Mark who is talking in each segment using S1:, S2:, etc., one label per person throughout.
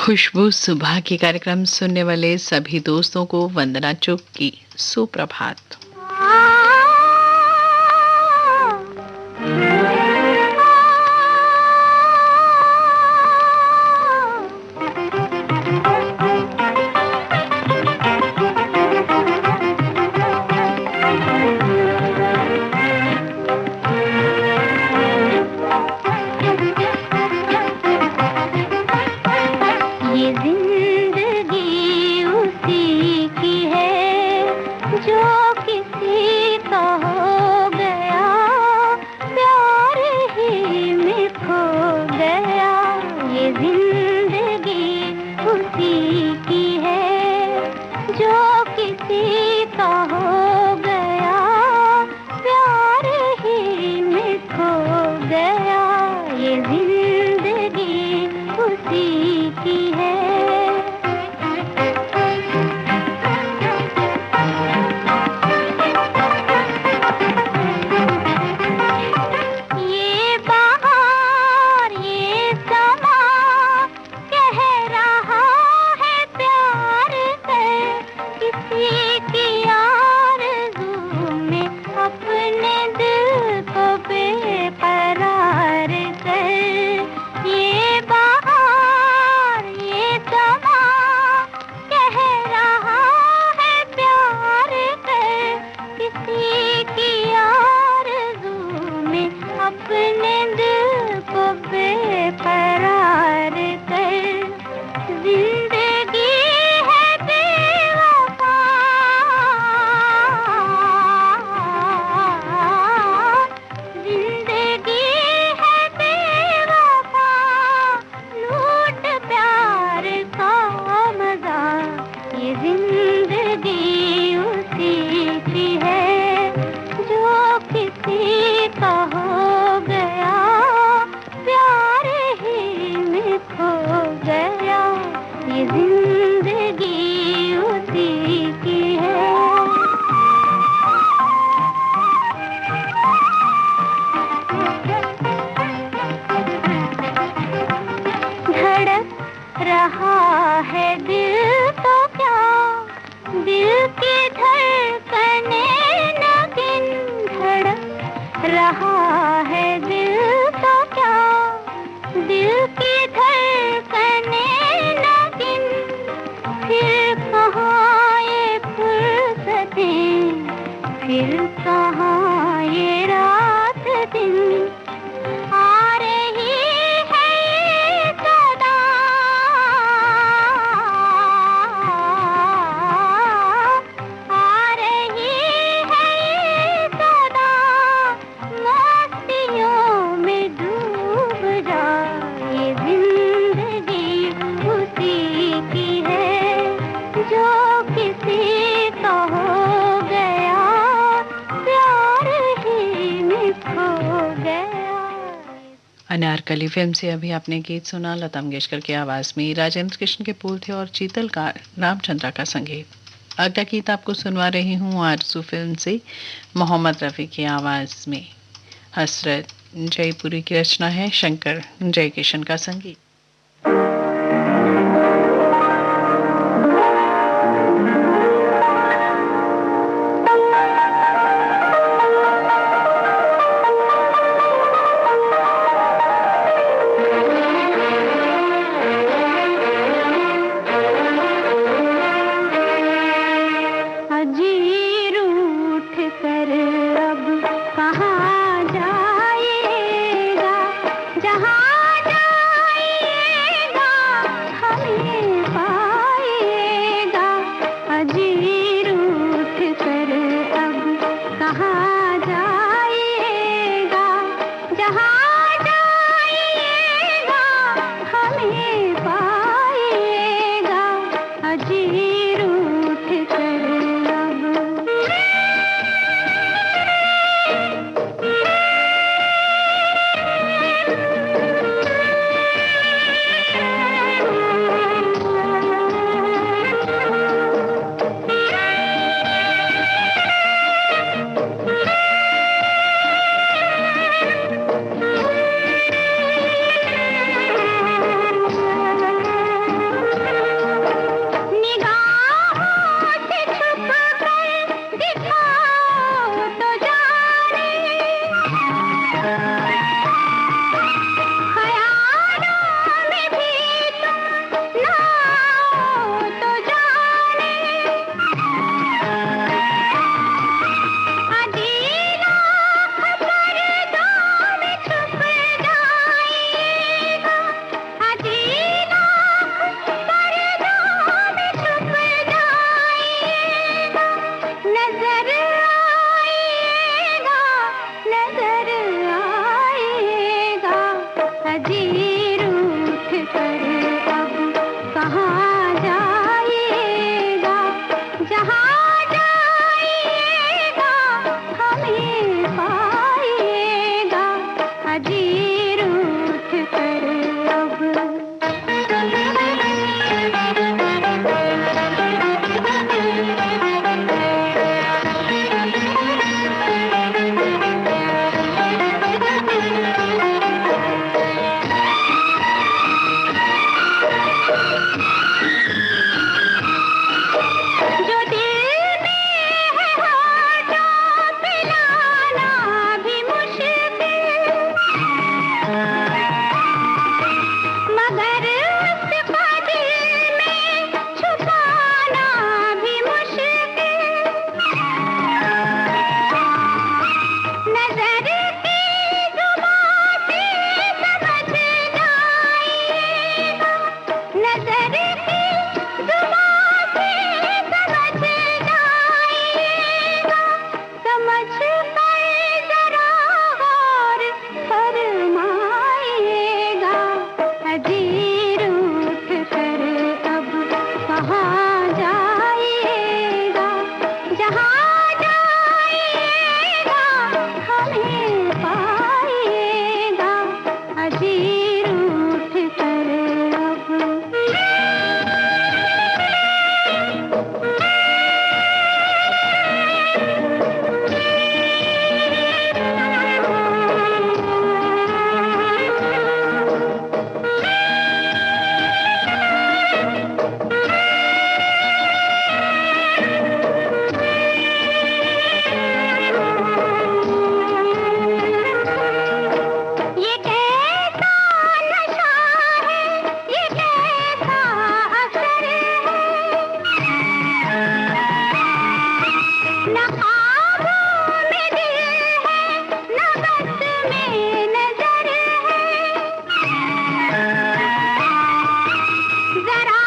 S1: खुशबू सुबह की कार्यक्रम सुनने वाले सभी दोस्तों को वंदना चुग की सुप्रभात। अनारकली फिल्म से अभी आपने गीत सुना लता मंगेशकर की आवाज़ में। राजेंद्र कृष्ण के पुल थे और चीतल का रामचंद्रा का संगीत। अगला गीत आपको सुनवा रही हूँ आरज़ू फिल्म से मोहम्मद रफ़ी की आवाज़ में। हसरत जयपुरी की रचना है, शंकर जयकिशन का संगीत।
S2: कहाँ जाएगा जहाँ जाए जो दिल में है होठों पे लाना भी मुश्किल, मगर उसको दिल में छुपाना भी मुश्किल। नजर की जुबां से समझ जाइएगा, नजर की जुबां से समझ जाइएगा, समझ कर जरा गौर फरमाइएगा। हजीर उठ कर अब कहाँ जाइएगा, जहाँ जाइएगा हमें पाइएगा। हजीर उठ कर अब ये कैसा नशा है, ये कैसा असर है, न ख्वाबों में दिल है, न बस में नजर है। जरा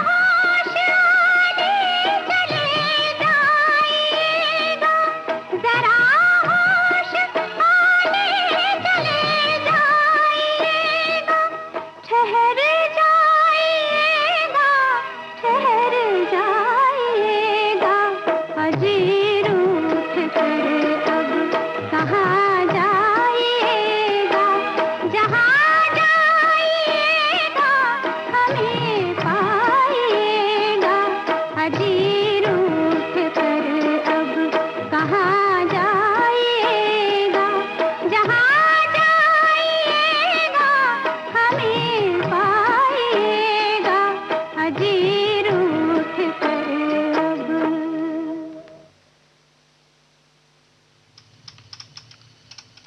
S2: होश आने चले जाइएगा, जरा होश आने चले जाइएगा, ठहर जाइएगा, ठहर जाइएगा। हजीर उठ कर अब कहाँ जाइएगा, जहाँ जाइएगा हमें पाइएगा। हजीर उठ कर अब कहाँ जाइएगा, जहाँ जाइएगा हमें पाइएगा। हजीर उठ कर अब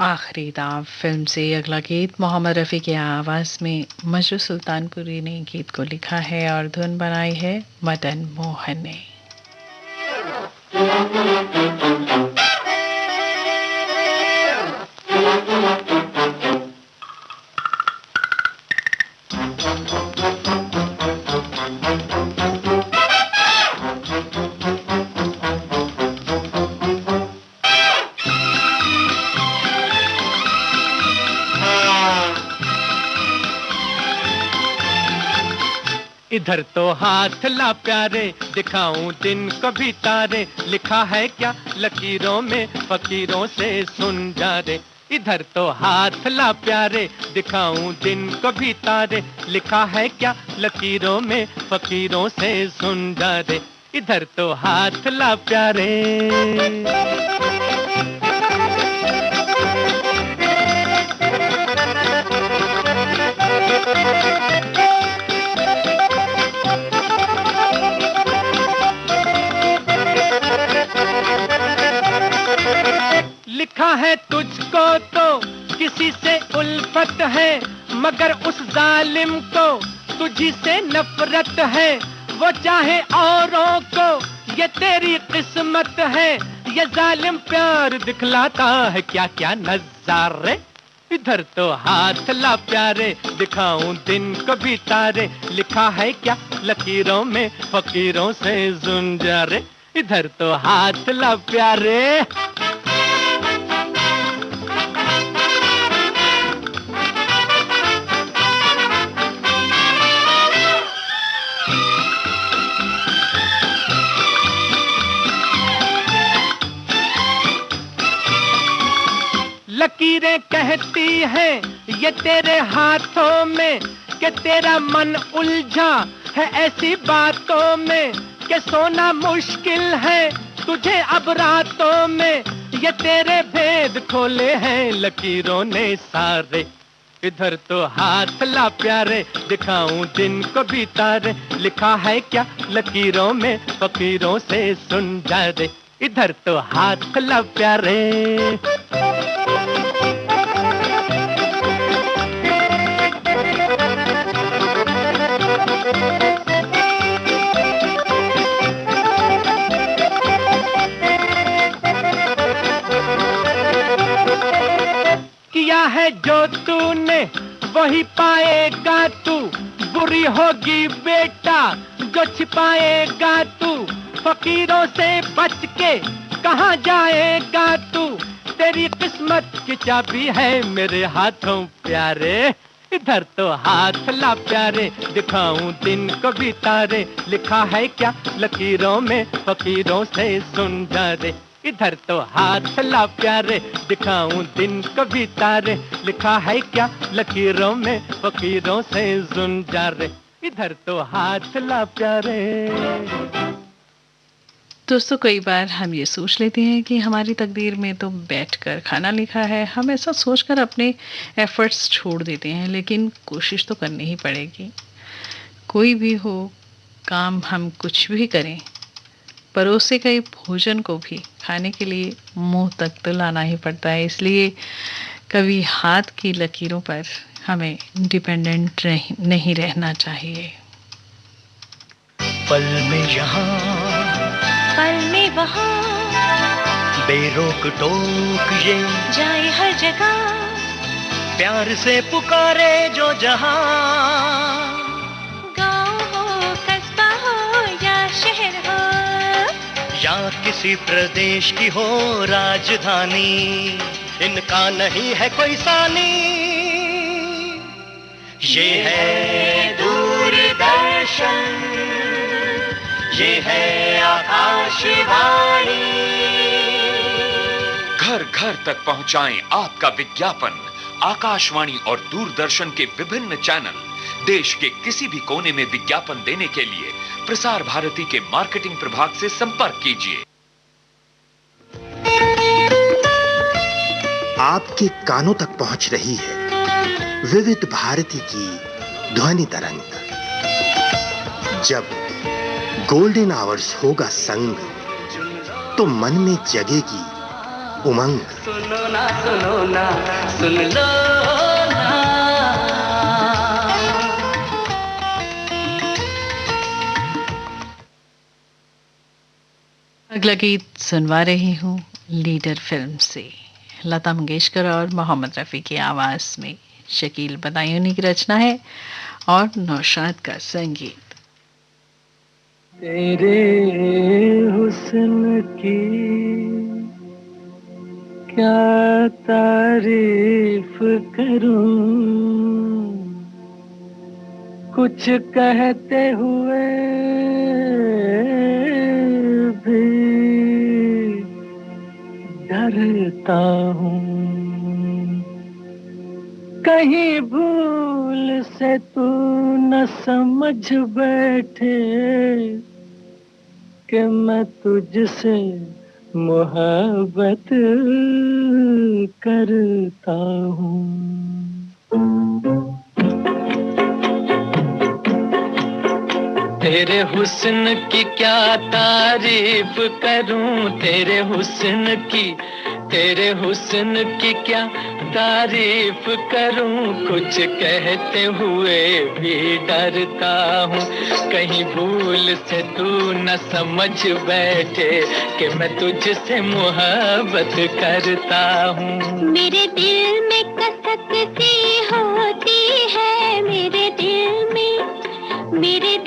S1: आखिरी दाव फिल्म से अगला गीत मोहम्मद रफ़ी की आवाज़ में मजरू सुल्तानपुरी ने गीत को लिखा है और धुन बनाई है मदन मोहन ने।
S3: इधर तो हाथ ला प्यारे, दिखाऊं दिन को भी तारे, लिखा है क्या लकीरों में फकीरों से सुन जा रे। इधर तो हाथ ला प्यारे, दिखाऊं दिन को भी तारे, लिखा है क्या लकीरों में फकीरों से सुन जा रे। इधर तो हाथ ला प्यारे। लिखा है तुझको तो किसी से उल्फत है, मगर उस जालिम को तुझी से नफरत है। वो चाहे औरों को ये तेरी किस्मत है, ये जालिम प्यार दिखलाता है क्या क्या नजारे। इधर तो हाथ ला प्यारे, दिखाऊं दिन को भी तारे, लिखा है क्या लकीरों में फकीरों से सुन जा रे। इधर तो हाथ ला प्यारे। लकीरें कहती हैं ये तेरे हाथों में, कि तेरा मन उलझा है ऐसी बातों में, कि सोना मुश्किल है तुझे अब रातों में। ये तेरे भेद खोले हैं लकीरों ने सारे। इधर तो हाथ ला प्यारे, दिखाऊं दिन को भी तारे, लिखा है क्या लकीरों में, फकीरों से सुन जा रे। इधर तो हाथ ला प्यारे। किया है जो तूने वही पाएगा तू, बुरी होगी बेटा जो छिपाएगा तू, फकीरों से बच के कहाँ जाएगा तू, तेरी किस्मत की चाबी है मेरे हाथों प्यारे। इधर तो हाथ ला प्यारे, दिखाऊं दिन को भी तारे, लिखा है क्या लकीरों में, फकीरों से सुन जा रे। इधर तो हाथ ला प्यारे, दिखाऊं दिन को भी तारे, लिखा है क्या लकीरों में, फकीरों से सुन जा रे। इधर तो हाथ ला प्यारे।
S1: दोस्तों, कई बार हम ये सोच लेते हैं कि हमारी तकदीर में तो बैठकर खाना लिखा है, हम ऐसा सोचकर अपने एफर्ट्स छोड़ देते हैं, लेकिन कोशिश तो करनी ही पड़ेगी। कोई भी हो काम, हम कुछ भी करें, परोसे गए भोजन को भी खाने के लिए मुंह तक तो लाना ही पड़ता है। इसलिए कभी हाथ की लकीरों पर हमें डिपेंडेंट नहीं रहना चाहिए।
S4: पल में यहाँ,
S2: पल में वहाँ,
S4: बेरोक टोक ये
S2: जाए हर जगह,
S4: प्यार से पुकारे जो जहाँ।
S2: गाँव हो कस्बा हो या शहर हो,
S4: या किसी प्रदेश की हो राजधानी, इनका नहीं है कोई सानी। ये है दूरदर्शन, ये है आकाशवाणी।
S5: घर घर तक पहुंचाएं आपका विज्ञापन। आकाशवाणी और दूरदर्शन के विभिन्न चैनल, देश के किसी भी कोने में विज्ञापन देने के लिए प्रसार भारती के मार्केटिंग प्रभाग से संपर्क कीजिए।
S6: आपके कानों तक पहुंच रही है विविध भारती की ध्वनि तरंग। जब गोल्डन आवर्स होगा संग, तो मन में जगेगी उमंग।
S4: सुनो ना सुनो ना सुन लो ना।
S1: अगला गीत सुनवा रही हूँ लीडर फिल्म से। लता मंगेशकर और मोहम्मद रफ़ी की आवाज़ में शकील बदायूनी की रचना है और नौशाद का संगीत।
S3: तेरे हुस्न की क्या तारीफ करूं, कुछ कहते हुए भी डरता हूँ। कहीं भूल से तू न समझ बैठे कि मैं तुझसे मोहब्बत करता हूँ। तेरे हुस्न की क्या तारीफ करूं, तेरे हुस्न की क्या तारीफ करूं, कुछ कहते हुए भी डरता हूँ। कहीं भूल से तू न समझ बैठे कि मैं तुझसे मोहब्बत करता हूँ।
S2: मेरे दिल में कसक सी होती है, मेरे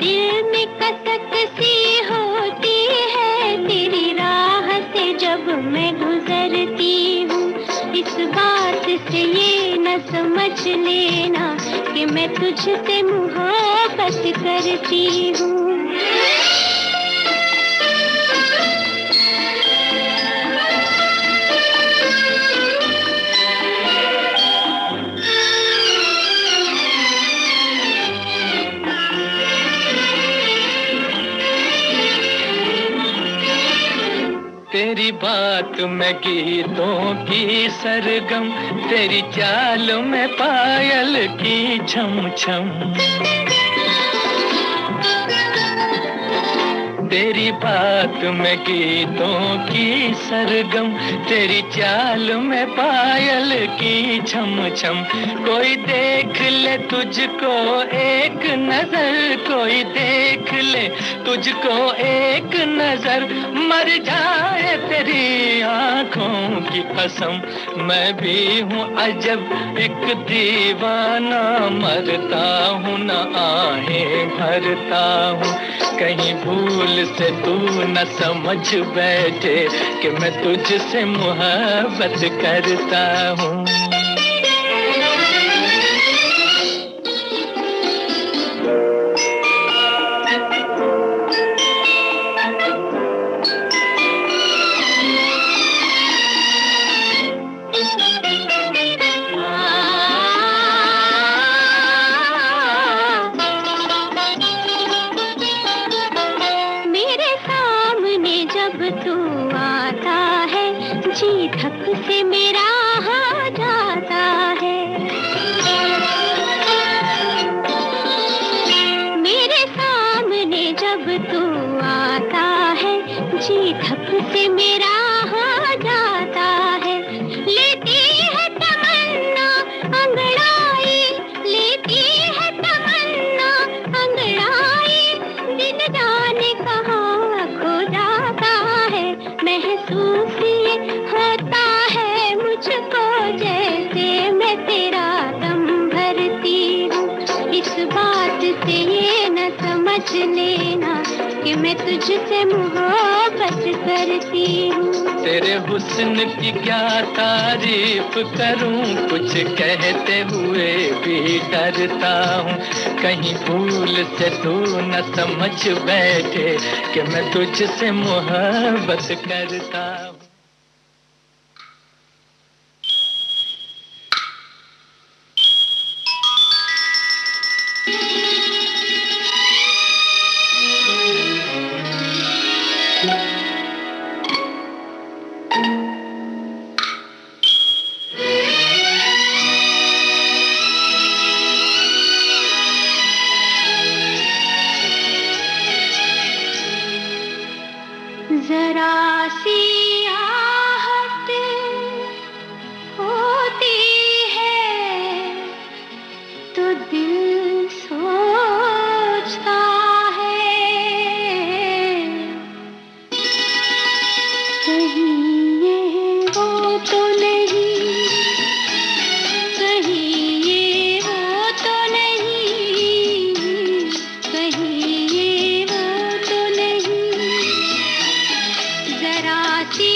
S2: दिल में कसक सी होती है, तेरी राह से जब मैं गुजरती हूँ। इस बात से ये न समझ लेना कि मैं तुझसे मोहब्बत करती हूँ।
S7: तेरी बात में गीतों की सरगम, तेरी चाल में पायल की छम छम। तेरी बात में गीतों की सरगम, तेरी चाल में पायल की छम छम। कोई देख ले तुझको एक नजर, कोई देख ले तुझको एक नजर, मर जाए तेरी आंखों की कसम। मैं भी हूँ अजब एक दीवाना, मरता हूँ न आहें भरता हूँ। कहीं भूल से तू न समझ बैठे कि मैं तुझसे मोहब्बत करता हूँ।
S2: जी धक से मेरा हो जाता है, मेरे सामने जब तू आता है, जी धक से मेरा हो जाता है। लेती है तमन्ना अंगड़ाई, लेती है तमन्ना अंगड़ाई, दिन जाने कहाँ खो जाता है। महसूस ये होता है मुझको जैसे मैं तेरा दम भरती हूँ। इस बात से ये न समझ लेना कि मैं तुझसे मोहब्बत करती हूँ।
S7: तेरे हुस्न की क्या तारीफ करूं, कुछ कहते हुए भी डरता हूँ। कहीं भूल से तू न समझ बैठे कि मैं तुझसे मोहब्बत करता हूँ।
S2: जरा सी आहट होती है तो दिल सोचता है, कहीं ये वो तो नहीं, कहीं ये वो तो नहीं, कहीं ये वो तो नहीं। जरा सी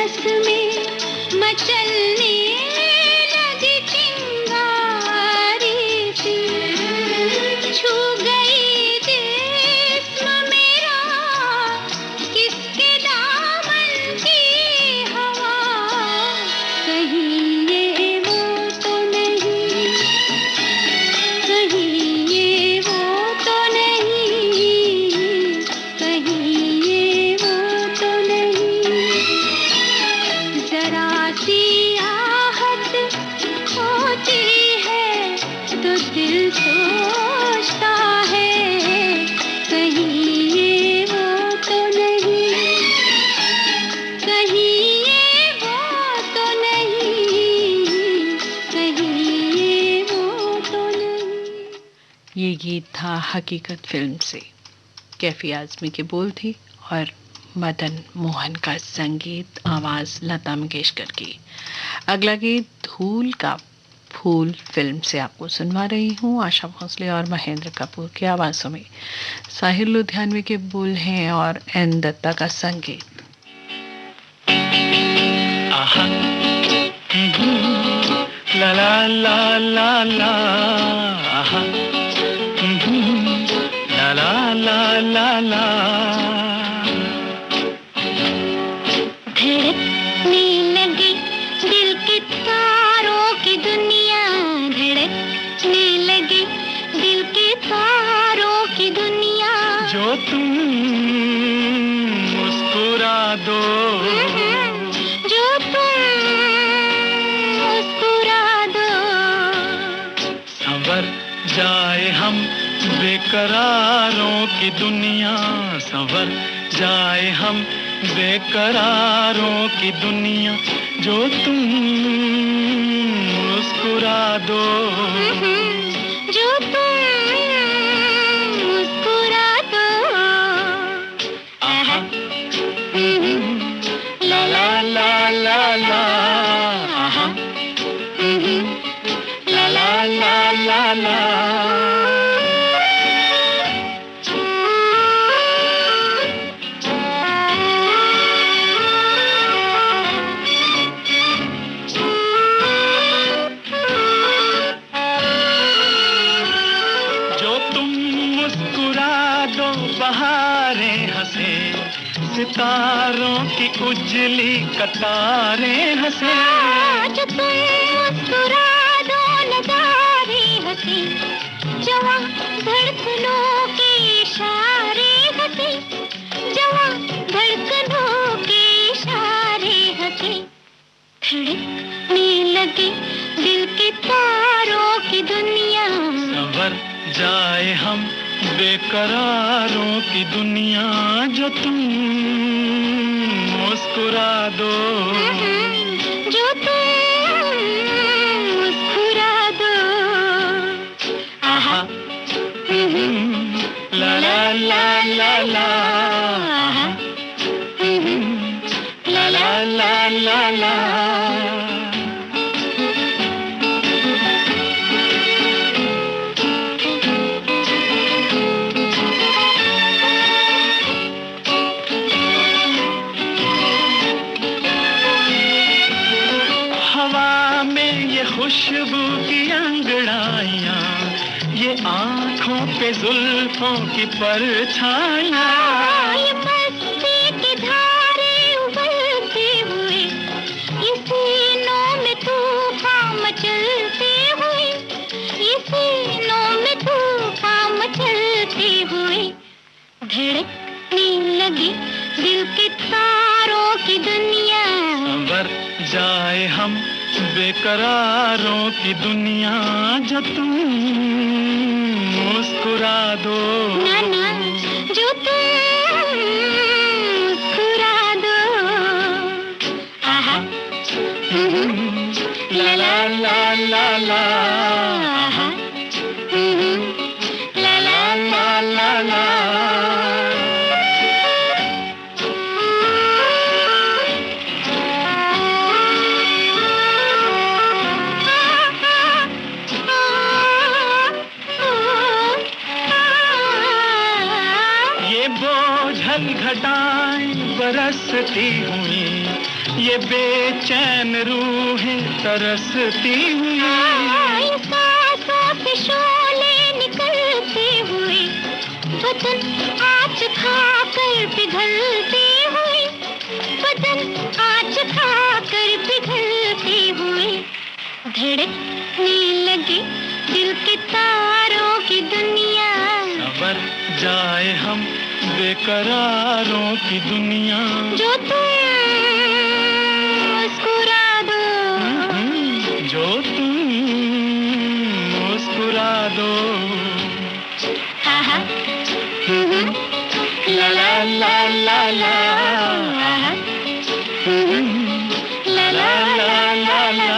S2: बरस में मचलने लगी चिंगारी सी, छू गई जिस्म मेरा किसके दामन की हवा, कहीं ये वो तो नहीं, कहीं ये वो तो नहीं, कहीं ये वो तो नहीं। जरा सी आहट होती है तो दिल सोचता है, कहीं ये वो तो नहीं, कहीं ये वो तो नहीं, कहीं ये वो तो नहीं।
S1: ये गीत था हकीकत फिल्म से। कैफी आजमी के बोल थी और मदन मोहन का संगीत, आवाज लता मंगेशकर की। अगला गीत धूल का फूल फिल्म से आपको सुनवा रही हूँ। आशा भोसले और महेंद्र कपूर की आवाज़ों में साहिर लुधियानवी के बोल हैं और एन दत्ता का संगीत।
S7: आहा ला ला ला ला ला, आहा ला ला ला ला ला।
S2: धड़कने लगी दिल के तारों की दुनिया, धड़कने लगी दिल के तारों की दुनिया।
S7: जो तुम मुस्कुरा दो,
S2: जो तुम मुस्कुरा दो,
S7: संवर जाए हम बेकरारों की दुनिया, संवर जाए हम बेकरारों की दुनिया। जो तुम मुस्कुरा दो,
S2: जो तुम मुस्कुरा दो।
S7: आहा ला ला ला ला ला, आहा ला ला ला ला ला। बहारें हंसे, सितारों की उजली कतारें हंसे।
S2: जो तुम मुस्कुरा दो नजारे हंसे, जवां धड़कनों के इशारे हंसे, जवां धड़कनों के इशारे हंसे। धड़कने लगे दिल के तारों की दुनिया,
S7: संवर जाए हम बेकरारों की दुनिया। जो तुम मुस्कुरा दो,
S2: जो तुम मुस्कुरा दो। आहा
S7: ला ला ला ला ला, ला ला ला ला ला। खुशबू की अंगड़ाइयाँ, ये आँखों पे जुल्फों की परछाइयाँ,
S2: ये मस्ती की धारे उबलते हुए, ये सीनों में तूफान मचलते हुए, ये सीनों में तूफान मचलते हुए। धड़कने लगी दिल के तारों की दुनिया,
S7: संवर जाए हम बेकरारों की दुनिया। जो तुम मुस्कुरा दो,
S2: ना ना, जो तुम मुस्कुरा दो। आहा
S7: ला ला ला ला ला, आहा ला ला ला ला ला। घटाएं बरसती हुई, ये बेचैन रूहें तरसती हुई,
S2: सांसों से शोले निकलते हुए, बदन आज खाकर पिघलते हुए, बदन आज खाकर पिघलते हुए, धड़कने लगे दिल के तारों की दुनिया।
S7: सबर जाए हम बेकरारों की दुनिया।
S2: जो तुम मुस्कुरा दो,
S7: जो तुम मुस्कुरा दो।
S2: हा हा, ला ला ला ला ला, ला ला ला ला ला।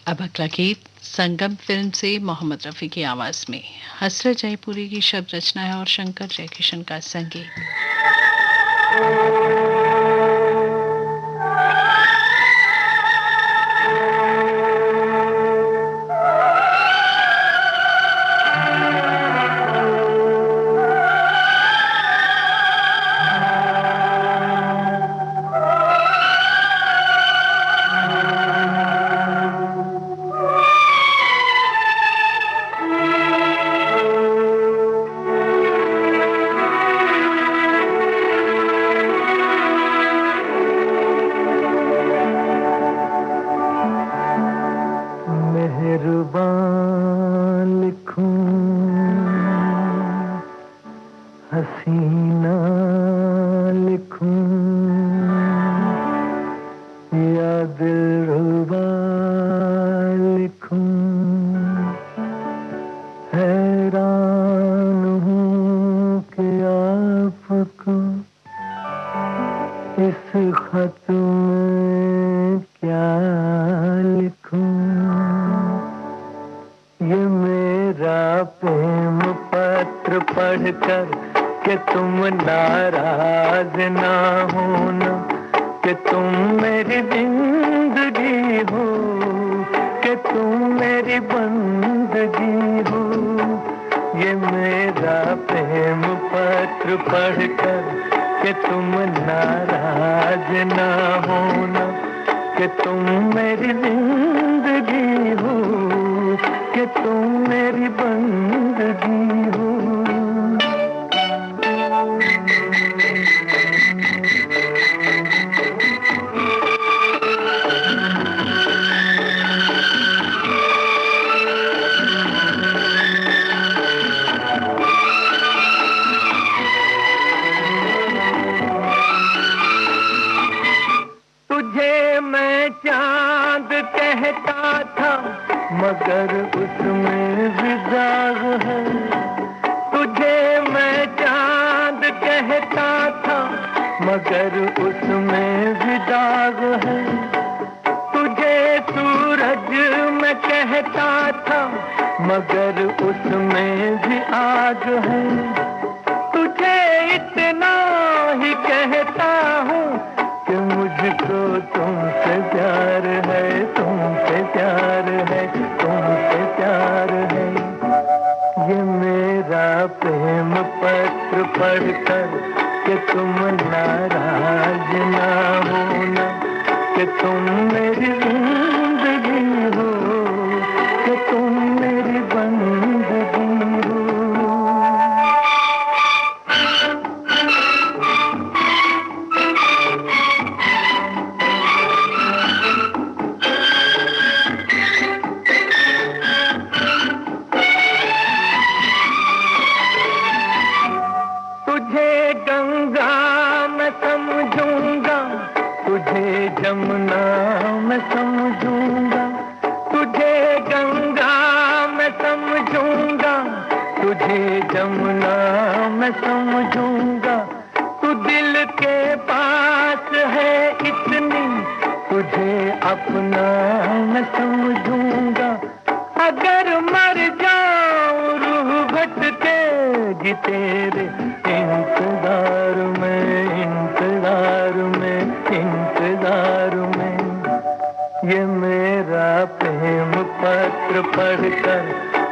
S1: अब अगला गीत संगम फिल्म से मोहम्मद रफ़ी की आवाज में, हसरत जयपुरी की शब्द रचना है और शंकर जयकिशन का संगीत।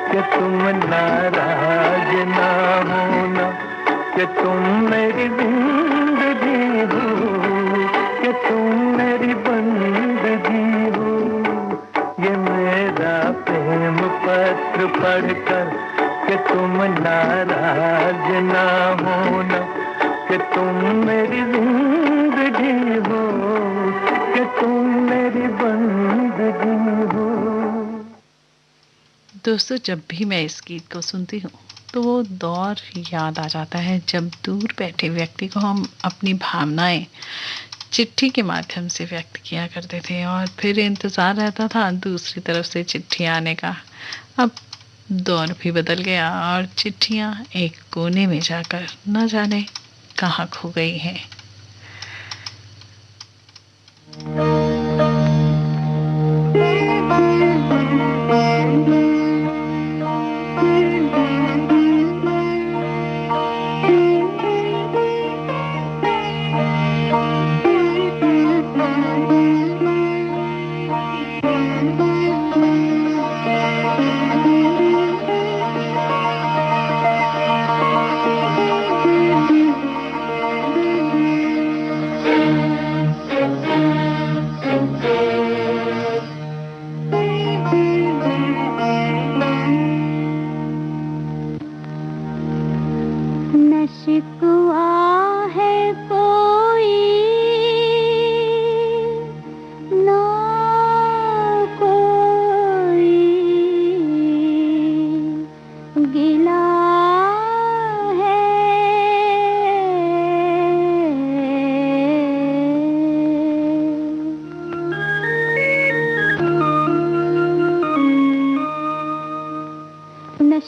S7: कि तुम नाराज ना होना, कि तुम मेरी जिंदगी हो, कि तुम मेरी बंदगी हो। ये मेरा प्रेम पत्र पढ़कर कि तुम नाराज ना होना, कि तुम मेरी जिंदगी हो, कि तुम मेरी बंदगी हो।
S1: दोस्तों, जब भी मैं इस गीत को सुनती हूँ तो वो दौर याद आ जाता है जब दूर बैठे व्यक्ति को हम अपनी भावनाएं चिट्ठी के माध्यम से व्यक्त किया करते थे और फिर इंतज़ार रहता था दूसरी तरफ से चिट्ठी आने का। अब दौर भी बदल गया और चिट्ठियाँ एक कोने में जाकर न जाने कहाँ खो गई हैं।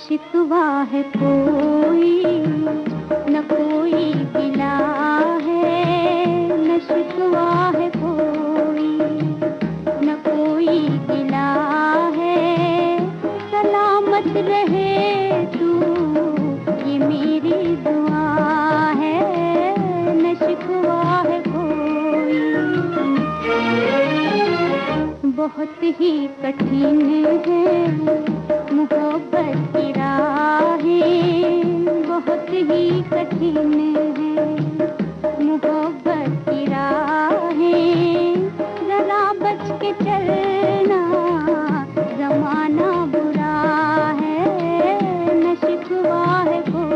S2: शिकवा है कोई न कोई गिला है, न शिकवा है कोई न कोई गिला है। सलामत रहे तू ये मेरी दुआ है, न शिकवा है कोई। बहुत ही कठिन है मोहब्बत की राहें, बहुत ही कठिन है मोहब्बत की राहें। जरा बच के चलना जमाना बुरा है, न शिकवा है कोई।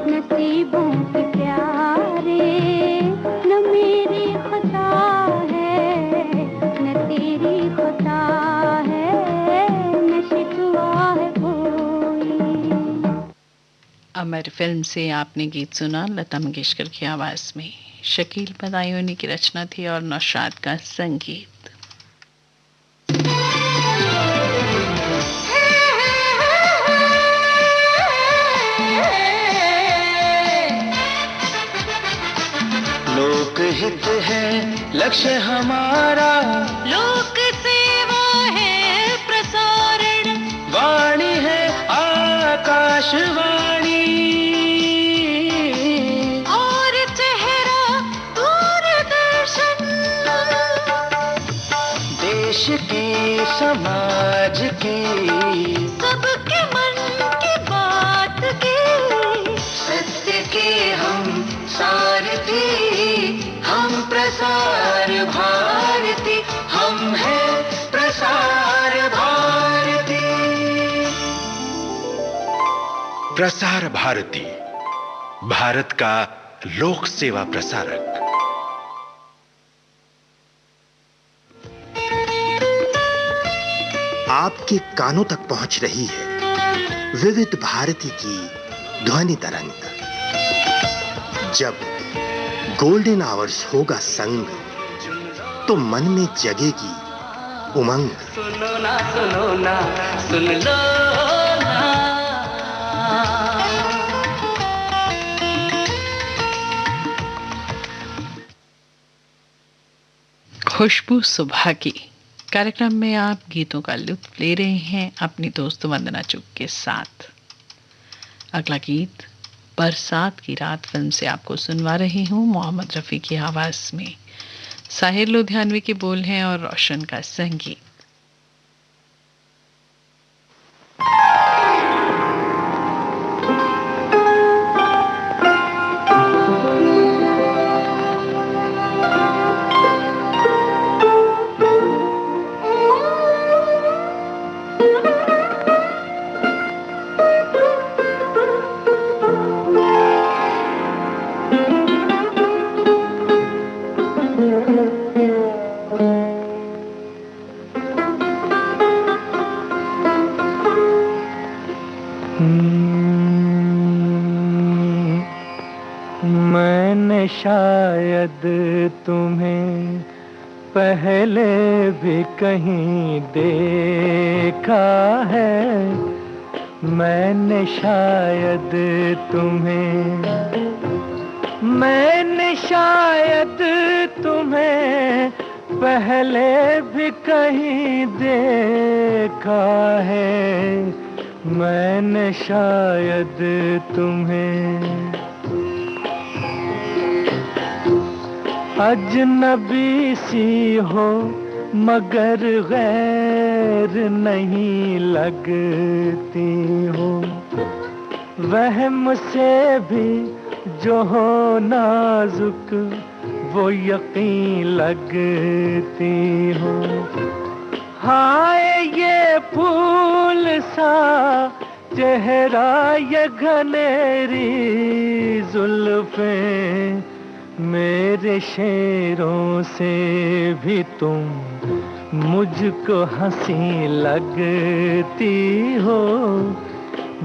S2: नसीबों के प्यारे।
S1: अमर फिल्म से आपने गीत सुना लता मंगेशकर की आवाज में। शकील बदायूनी की रचना थी और नौशाद का संगीत।
S7: लोकहित है लक्ष्य हमारा,
S2: लोक सेवा है प्रसारण,
S7: वाणी है आकाशवाणी,
S2: और चेहरा दूरदर्शन।
S7: देश की समाज की
S2: सबके मन की बात की,
S7: सत्य के हम सारथी, हम प्रसार भारती, हम हैं प्रसार भारती।
S6: प्रसार भारती, भारत का लोक सेवा प्रसारक। आपके कानों तक पहुंच रही है विविध भारती की ध्वनि तरंग। जब गोल्डन आवर्स होगा संग, तो मन में जगेगी उमंग।
S4: सुनो ना सुन लो ना।
S1: खुशबू सुबह की कार्यक्रम में आप गीतों का लुत्फ ले रहे हैं अपनी दोस्त वंदना चुग के साथ। अगला गीत बरसात की रात फिल्म से आपको सुनवा रही हूँ मोहम्मद रफ़ी की आवाज़ में। साहिर लुधियानवी के बोल हैं और रोशन का संगीत।
S7: मैंने शायद तुम्हें पहले भी कहीं देखा है, मैंने शायद तुम्हें पहले भी कहीं देखा है, मैंने शायद तुम्हें अजनबी सी हो मगर गैर नहीं लगती हो, वहम से भी जो हो नाजुक वो यकीन लगती हो। हाय ये फूल सा चेहरा, ये घनेरी जुल्फें, मेरे शेरों से भी तुम मुझको हंसी लगती हो,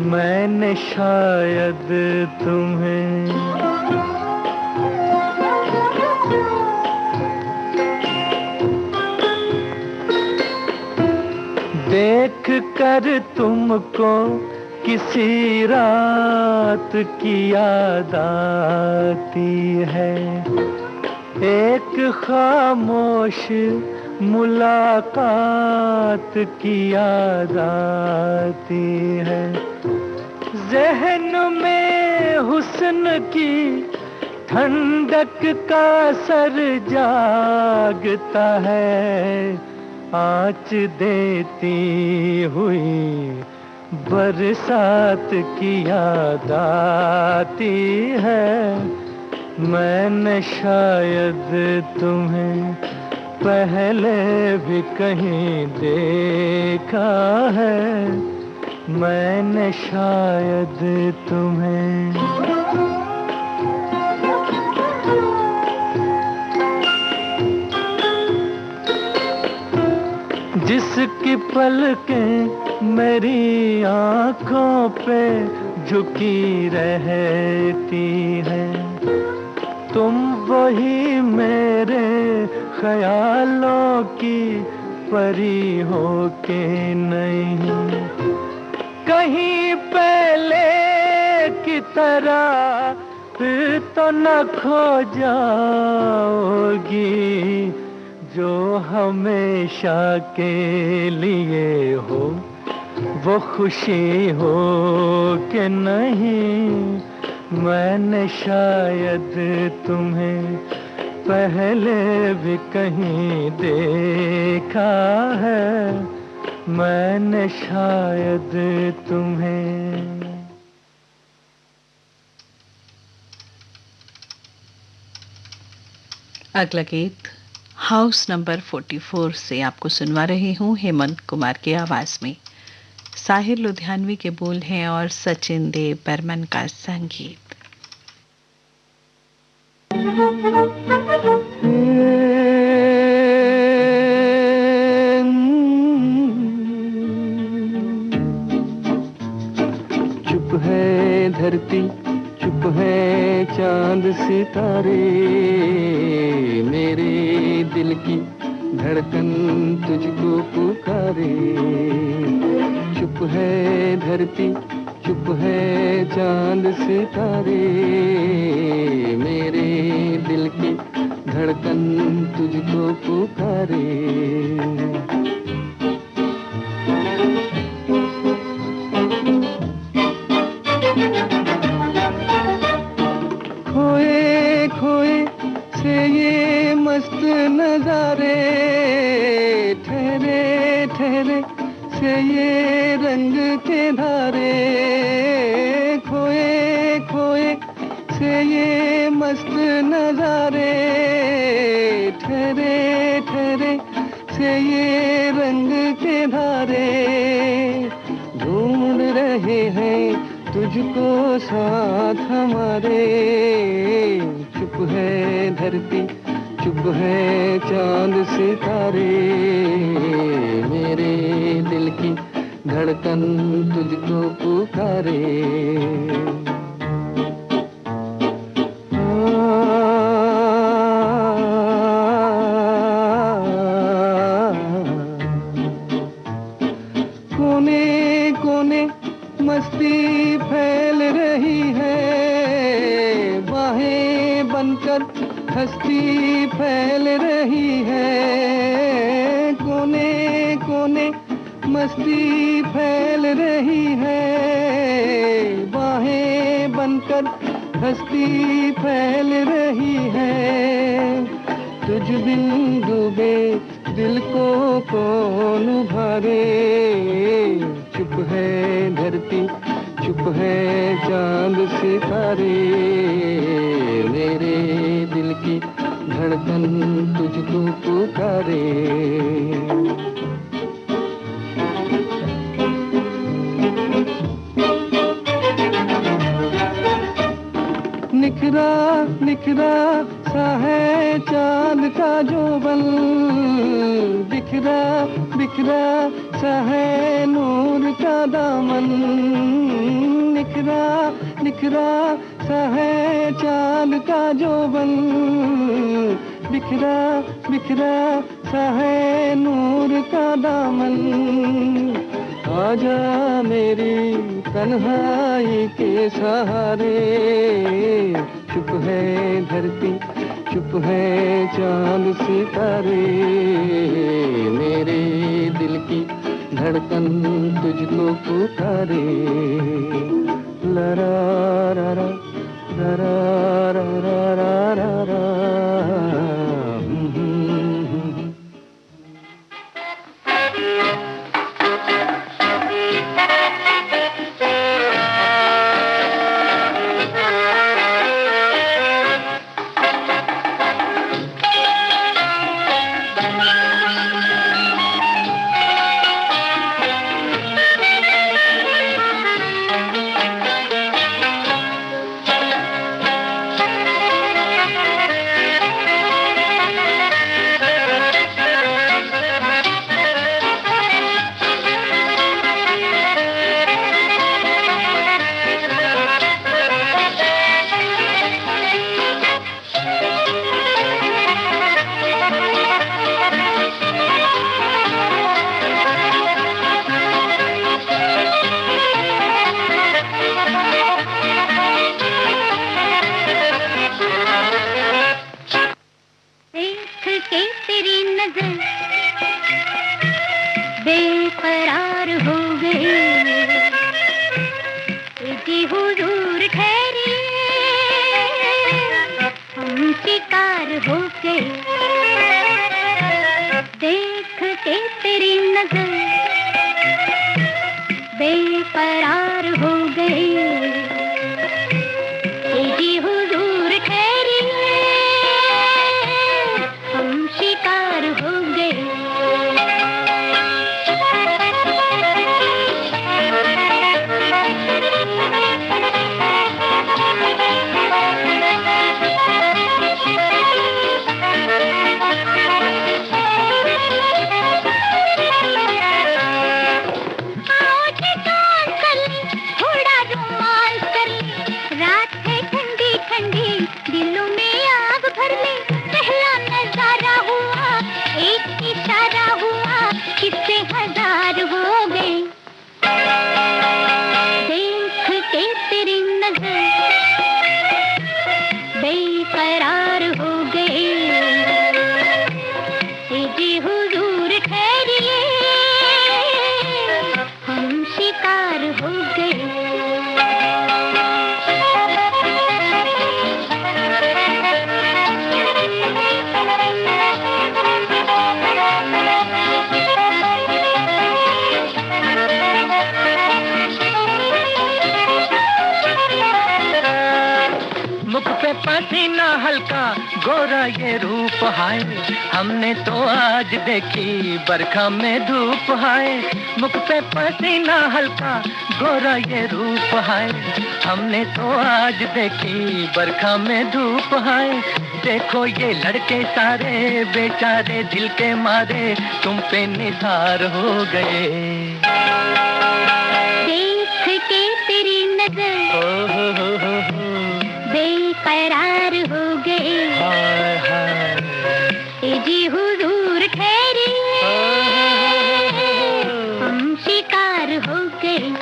S7: मैंने शायद तुम्हें देख कर तुमको किसी रात की याद आती है, एक खामोश मुलाकात की याद आती है, ज़हन में हुस्न की ठंडक का असर जागता है, आँच देती हुई बरसात की याद आती है, मैंने शायद तुम्हें पहले भी कहीं देखा है, मैंने शायद तुम्हें जिसकी पलकें मेरी आँखों पे
S3: झुकी रहती है। तुम वही मेरे ख्यालों की परी हो के नहीं, कहीं पहले की तरह फिर तो न खो जाओगी, जो हमेशा के लिए हो वो खुशी हो कि नहीं। मैंने शायद तुम्हें पहले भी कहीं देखा है, मैंने शायद तुम्हें।
S1: अगला गीत हाउस नंबर 44 से आपको सुनवा रही हूँ हेमंत कुमार की आवाज में। साहिर लुधियानवी के बोल हैं और सचिन देव बर्मन का संगीत।
S3: चुप है धरती, चुप है चांद सितारे, मेरे दिल की धड़कन तुझको पुकारे। चुप है धरती, चुप है चांद सितारे, मेरे दिल की धड़कन तुझको पुकारे। खोए खोए से ये मस्त नजारे, ठहरे ठहरे से ये रंग के धारे। खोए खोए से ये मस्त नजारे, ठहरे ठहरे से ये रंग के धारे। ढूंढ रहे हैं तुझको साथ हमारे। चुप है धरती, चुप है चांद सितारे, मेरे दिल की धड़कन तुझको पुकारे। कोने कोने मस्ती फैल रही है, बाहें बनकर हस्ती फैल रही है। कोने कोने मस्ती फैल रही है, बाहें बनकर हस्ती फैल रही है। तुझ बिन डूबे दिल को कौन उभारे। चुप है धरती, चुप है चांद सितारे, मेरे दिल की धड़कन तुझको पुकारे। निखरा निखरा सा है चांद का जोबन, बिखरा बिखरा सा है नूर का दामन। निखरा निखरा सा है चांद का जोबन, बिखरा बिखरा सा है नूर का दामन। आजा मेरी तन्हाई के सहारे। चुप है धरती, चुप है चांद सितारे, मेरे दिल की धड़कन तुझको पुकारे। लरा रा रा रा रा रा रा रा रा।
S2: के तेरी नजर बेकरार हो गई, जी हुजूर ठहरी हम शिकार हो गए, देख के तेरी नजर बेकरार हो गई, जी हुजूर ठहरी हम शिकार हो गए। हजार हो गए, देख के तेरी नजर बेकरार हो गए, जी हुजूर ठहरिए हम शिकार हो गए।
S7: मुख पे पसीना हल्का गोरा ये रूप हाय, हमने तो आज देखी बरखा में धूप हाय। मुख पे पसीना हल्का गोरा ये रूप हाय, हमने तो आज देखी बरखा में धूप हाय। देखो ये लड़के सारे बेचारे दिल के मारे तुम पे निसार हो गए,
S2: देख के तेरी नजर बेकरार हो गए, जी हुजूर ठहरे हम शिकार हो गए।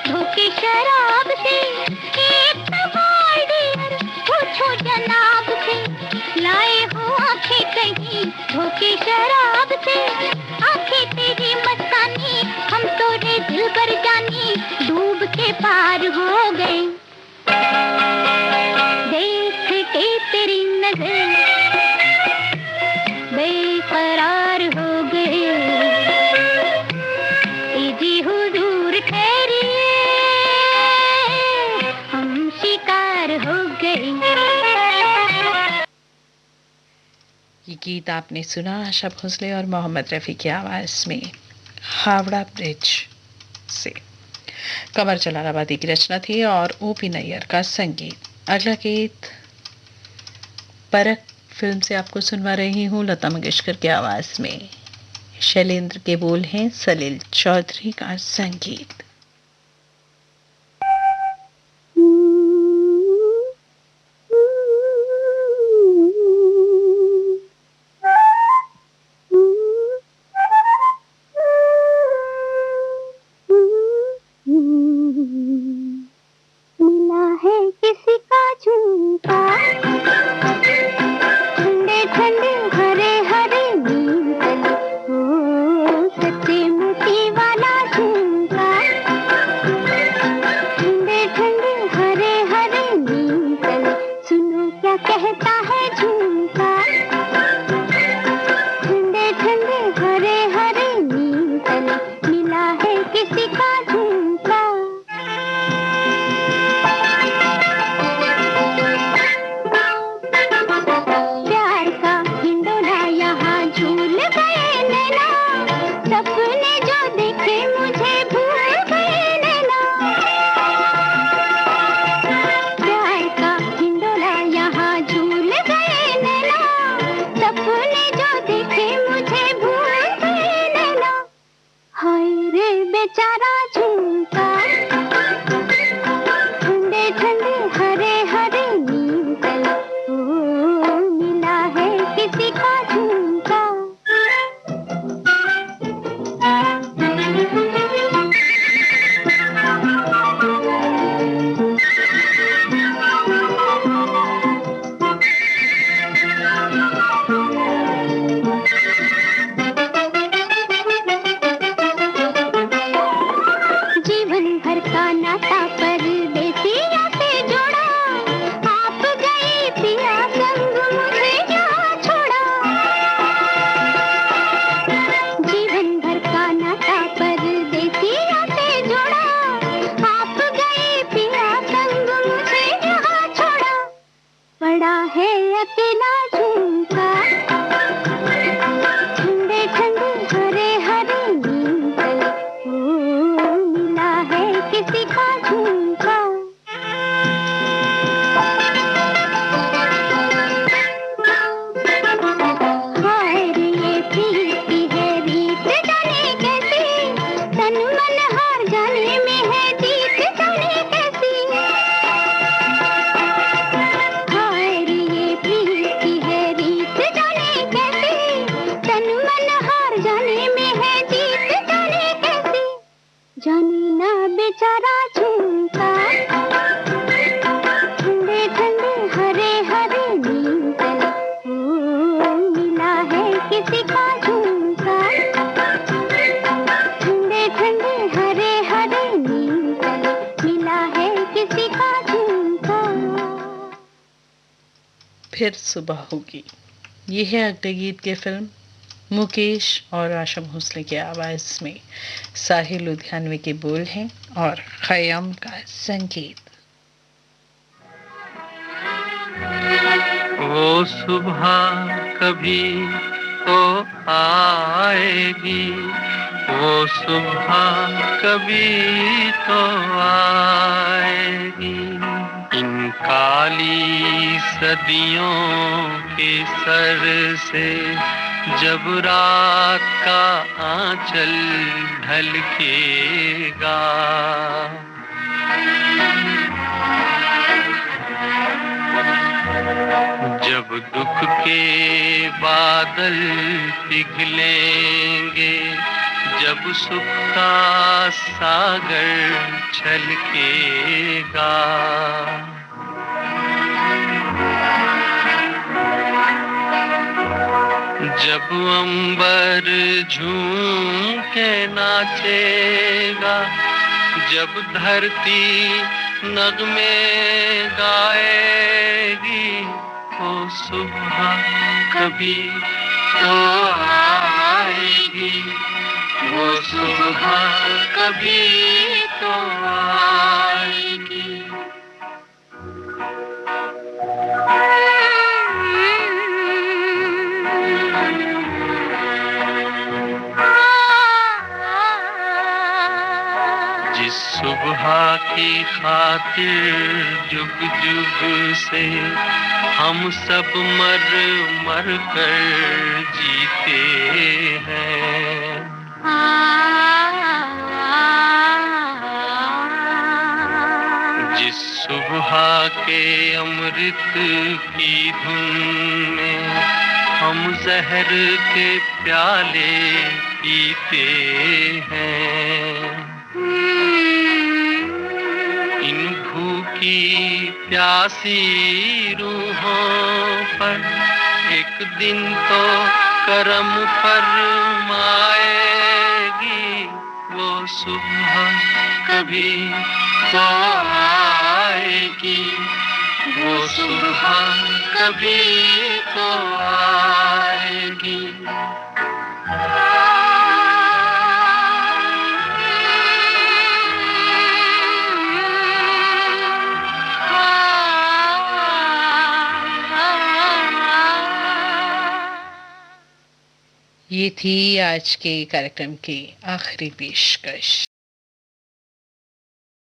S2: धोखे शराब से एक सवाल डियर पूछो जनाब से, लाए हो आंखें कहीं धोखे शराब से, आंखें तेरी मस्तानी हम तो रे दिल पर जानी डूब के पार हो गए, देख के तेरी नजर बेकरार हो गए, जी हुजूर ठहरी हम शिकार हो गए।
S1: ये गीत आपने सुना आशा भोसले और मोहम्मद रफ़ी की आवाज़ में हावड़ा ब्रिज से। कमर जलालाबादी की रचना थी और ओपी नैयर का संगीत। अगला गीत परख फिल्म से आपको सुनवा रही हूँ लता मंगेशकर की आवाज़ में। शैलेंद्र के बोल हैं, सलील चौधरी का संगीत।
S2: मिला है किसी का झुमका ठंडे ठंडे हरे हरे नीम तले, सच्चे मोती वाला झुमका ठंडे ठंडे हरे हरे नीम तले, सुनो क्या कहता है झुमका ठंडे ठंडे हरे हरे नीम तले, मिला है किसी का झुमका। प्यार का हिंडोला यहाँ झूल गए नैना, सपने जो देखे मुझे भूल गए नैना। प्यार का हिंडोला यहाँ झूल गए नैना, सपने जो देखे मुझे भूल गए नैना। हाय रे बेचारा झुमका, ठंडे ठंडे हरे हरे नीम तले, ओ मिला है किसी का झुमका। जीवन भर का नाता परदेसियों से जोड़ा, आप गए पिया संग मुझे यहाँ छोड़ा। जीवन भर का नाता परदेसियों से जोड़ा, आप गए पिया संग मुझे यहाँ छोड़ा। पड़ा है अकेला झुमका, ठंडे ठंडे हरे हरे नीम तले, ओ मिला है किसी का झुमका। हाय रे ये प्रीति है रीत जाने कैसी, तन मन हार जाने में है जीत जाने कैसी। हाय रे ये प्रीति है रीत जाने कैसी, तन मन हार जाने में है जीत जाने कैसी। जाने ना बेचारा झुमका, ठंडे ठंडे हरे हरे नीम तले, ओ मिला है किसी का झुमका। ठंडे ठंडे हरे हरे नीम तले, मिला है किसी का झुमका।
S1: फिर सुबह होगी। ये है अगले गीत के फिल्म। मुकेश और आशा भोसले की आवाज में साहिल लुधियानवी के बोल हैं और खयाम का संगीत।
S7: वो सुबह कभी तो आएगी, वो सुबह कभी तो आएगी। इन काली सदियों के सर से जब रात का आंचल ढलकेगा, जब दुख के बादल पिघलेंगे, जब सुख का सागर छलकेगा, जब अंबर झूम के नाचेगा, जब धरती नगमे गाएगी, वो सुबह कभी तो आएगी, वो सुबह कभी तो आएगी। जिस सुबह की खातिर जुग जुग से हम सब मर मर कर जीते हैं, जिस सुबह के अमृत की धुन में हम जहर के प्याले पीते हैं, इन भूखी प्यासी रूहों पर एक दिन तो करम फरमाएगी, वो सुबह कभी तो आएगी, वो सुबह कभी तो आएगी।
S1: ये थी आज के कार्यक्रम की आखिरी पेशकश।